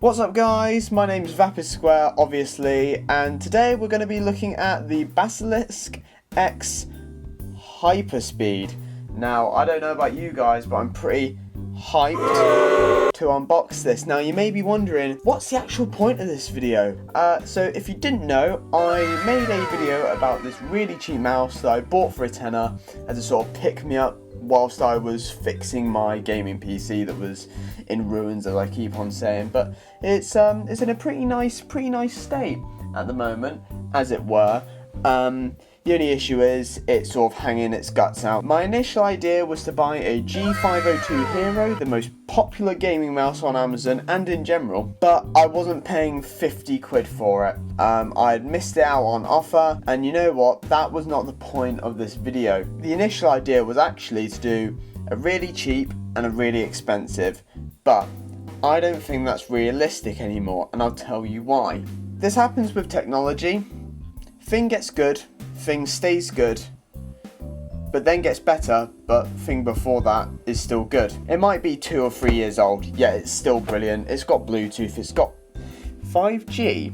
What's up guys, my name's Vapid Square obviously, and today we're going to be looking at the Basilisk X Hyperspeed. Now I don't know about you guys, but I'm pretty hyped to unbox this. Now you may be wondering, what's the actual point of this video? So if you didn't know, I made a video about this really cheap mouse that I bought for a tenner as a sort of pick me up whilst I was fixing my gaming PC that was in ruins, as I keep on saying, but it's in a pretty nice state at the moment, as it were. The only issue is it's sort of hanging its guts out. My initial idea was to buy a G502 Hero, the most popular gaming mouse on Amazon and in general, but I wasn't paying 50 quid for it. I had missed it out on offer, and you know what, that was not the point of this video. The initial idea was actually to do a really cheap and a really expensive, but I don't think that's realistic anymore, and I'll tell you why. This happens with technology. Thing gets good, thing stays good, but then gets better, but thing before that is still good. It might be 2 or 3 years old, yet it's still brilliant. It's got Bluetooth, it's got 5G,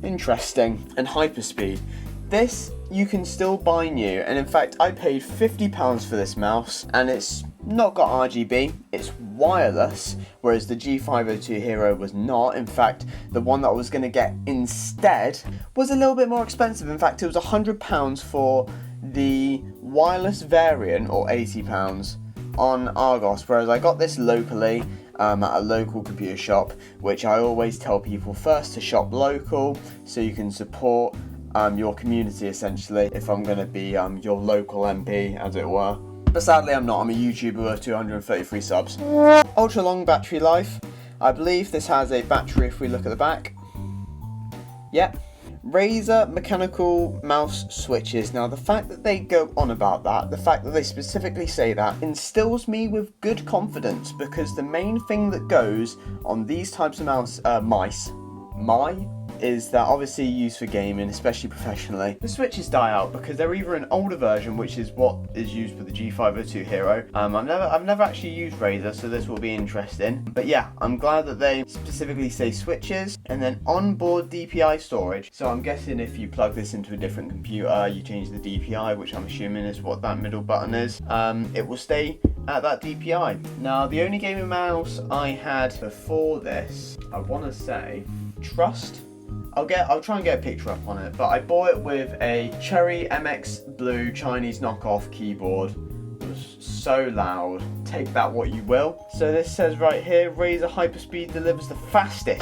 interesting, and hyperspeed. This you can still buy new, and in fact I paid £50 for this mouse, and it's not got RGB, it's wireless, whereas the G502 Hero was not. In fact, the one that I was going to get instead was a little bit more expensive. In fact, it was £100 for the wireless variant, or £80 on Argos, whereas I got this locally at a local computer shop, which I always tell people first to shop local so you can support your community, essentially, if I'm going to be your local MP, as it were. But sadly I'm not, I'm a YouTuber with 233 subs. Ultra long battery life. I believe this has a battery if we look at the back. Yep. Razer mechanical mouse switches. Now the fact that they go on about that, the fact that they specifically say that, instills me with good confidence, because the main thing that goes on these types of mice is that obviously used for gaming, especially professionally. The switches die out because they're either an older version, which is what is used for the G502 Hero. I've never actually used Razer, so this will be interesting. But yeah, I'm glad that they specifically say switches, and then onboard DPI storage. So I'm guessing if you plug this into a different computer, you change the DPI, which I'm assuming is what that middle button is, it will stay at that DPI. Now the only gaming mouse I had before this, I want to say Trust. I'll try and get a picture up on it, but I bought it with a Cherry MX Blue Chinese knockoff keyboard. It was so loud. Take that what you will. So this says right here, Razer Hyperspeed delivers the fastest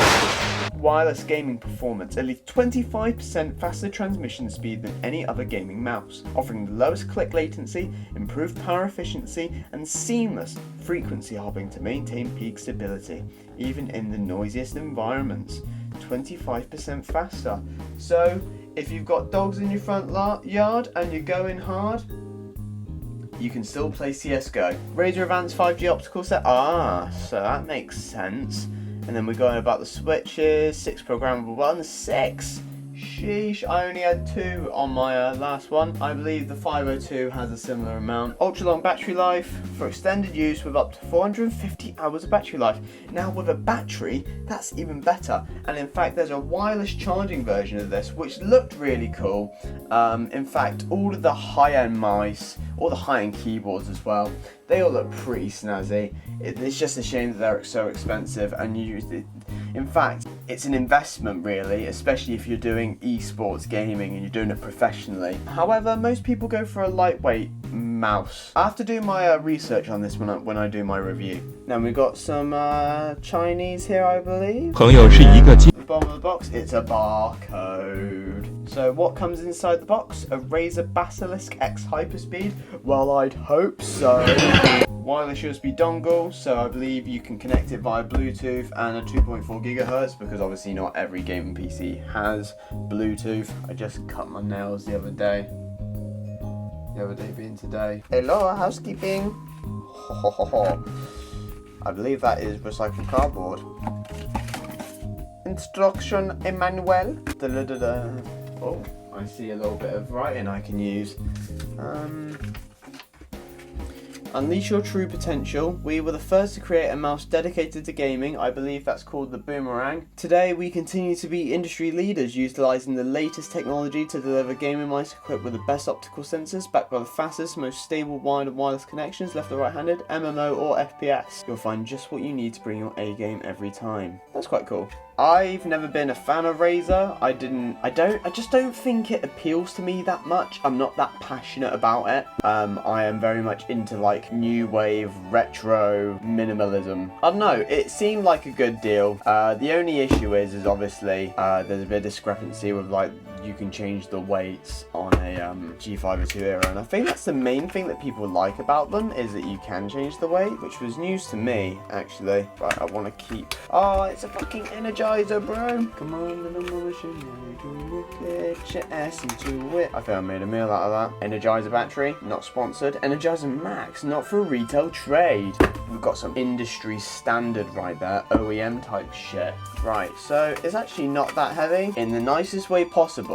wireless gaming performance, at least 25% faster transmission speed than any other gaming mouse, offering the lowest click latency, improved power efficiency, and seamless frequency hopping to maintain peak stability, even in the noisiest environments. 25% faster. So if you've got dogs in your front yard and you're going hard, you can still play CSGO. Razer Advanced 5G optical set. So that makes sense. And then we're going about the switches, 6 programmable buttons, 6. Sheesh, I only had 2 on my last one. I believe the 502 has a similar amount. Ultra long battery life for extended use with up to 450 hours of battery life. Now with a battery, that's even better. And in fact, there's a wireless charging version of this, which looked really cool. In fact, all of the high-end mice, all the high-end keyboards as well, they all look pretty snazzy. It's just a shame that they're so expensive, and in fact, it's an investment really, especially if you're doing esports gaming and you're doing it professionally. However, most people go for a lightweight mouse. I have to do my research on this when I do my review. Now we've got some Chinese here, I believe. The bottom of the box, it's a barcode. So what comes inside the box? A Razer Basilisk X Hyperspeed? Well, I'd hope so. Wireless USB dongle, so I believe you can connect it via Bluetooth and a 2.4 gigahertz, because obviously not every gaming PC has Bluetooth. I just cut my nails the other day. The other day being today. Hello, housekeeping. I believe that is recycled cardboard. Instruction manual. Oh, I see a little bit of writing I can use. Unleash your true potential. We were the first to create a mouse dedicated to gaming. I believe that's called the Boomerang. Today, we continue to be industry leaders, utilising the latest technology to deliver gaming mice equipped with the best optical sensors, backed by the fastest, most stable wired and wireless connections, left or right-handed, MMO or FPS. You'll find just what you need to bring your A game every time. That's quite cool. I've never been a fan of Razer. I just don't think it appeals to me that much. I'm not that passionate about it. I am very much into like new wave, retro, minimalism. I don't know, it seemed like a good deal. The only issue is obviously there's a bit of discrepancy with like you can change the weights on a G502 era, and I think that's the main thing that people like about them, is that you can change the weight, which was news to me actually. Right, I want to keep, oh, it's a fucking Energizer, bro. Come on, little mama, should you get your ass into it? I think I made a meal out of that. Energizer battery, not sponsored. Energizer Max, not for retail trade. We've got some industry standard right there, OEM type shit. Right, so it's actually not that heavy. In the nicest way possible,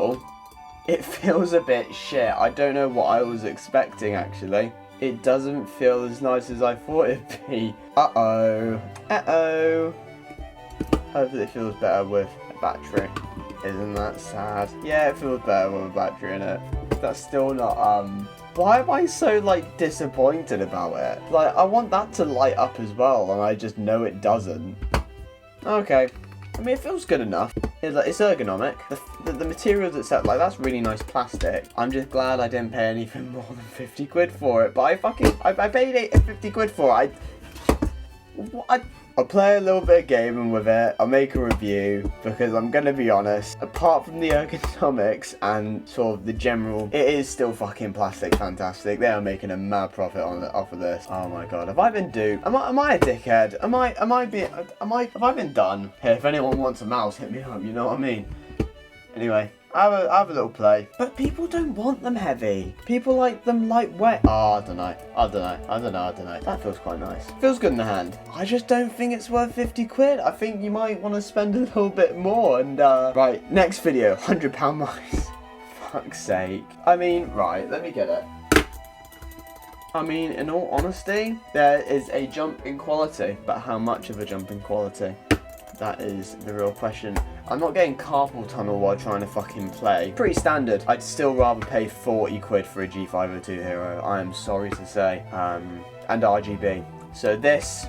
it feels a bit shit. I don't know what I was expecting actually. It doesn't feel as nice as I thought it'd be. Uh-oh. Uh-oh. Hopefully it feels better with a battery. Isn't that sad? Yeah, it feels better with a battery in it. That's still not, why am I so, like, disappointed about it? Like, I want that to light up as well, and I just know it doesn't. Okay. I mean, it feels good enough. It's ergonomic. The materials itself, like, that's really nice plastic. I'm just glad I didn't pay anything more than 50 quid for it. But I paid 50 quid for it. I'll play a little bit of gaming with it. I'll make a review, because I'm gonna be honest, apart from the ergonomics and sort of the general, it is still fucking plastic fantastic. They are making a mad profit on it off of this. Oh my god, have I been duped? Am I a dickhead? Have I been done? Hey, if anyone wants a mouse, hit me up, you know what I mean? Anyway, I have a little play. But people don't want them heavy. People like them lightweight. Oh, I don't know. That feels quite nice. Feels good in the hand. I just don't think it's worth 50 quid. I think you might want to spend a little bit more. And, right, next video, £100 mice. Fuck's sake. I mean, right, let me get it. I mean, in all honesty, there is a jump in quality. But how much of a jump in quality? That is the real question. I'm not getting carpal tunnel while trying to fucking play. Pretty standard. I'd still rather pay 40 quid for a G502 Hero, I am sorry to say. And RGB. So this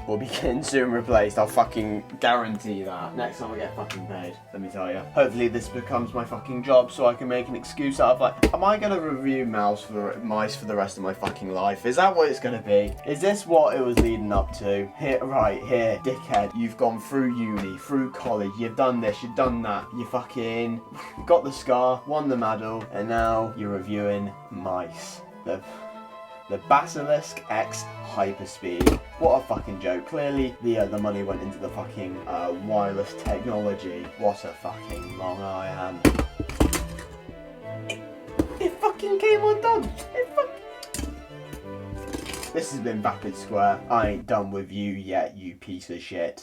will be getting soon replaced. I'll fucking guarantee that. Next time I get fucking paid, let me tell you. Hopefully this becomes my fucking job so I can make an excuse out of like, am I gonna review mice for the rest of my fucking life? Is that what it's gonna be? Is this what it was leading up to? Here, right here, dickhead. You've gone through uni, through college, you've done this, you've done that. You fucking got the scar, won the medal, and now you're reviewing mice. The Basilisk X Hyperspeed. What a fucking joke. Clearly, the money went into the fucking wireless technology. What a fucking long I am. It fucking came undone. This has been Vapid Square. I ain't done with you yet, you piece of shit.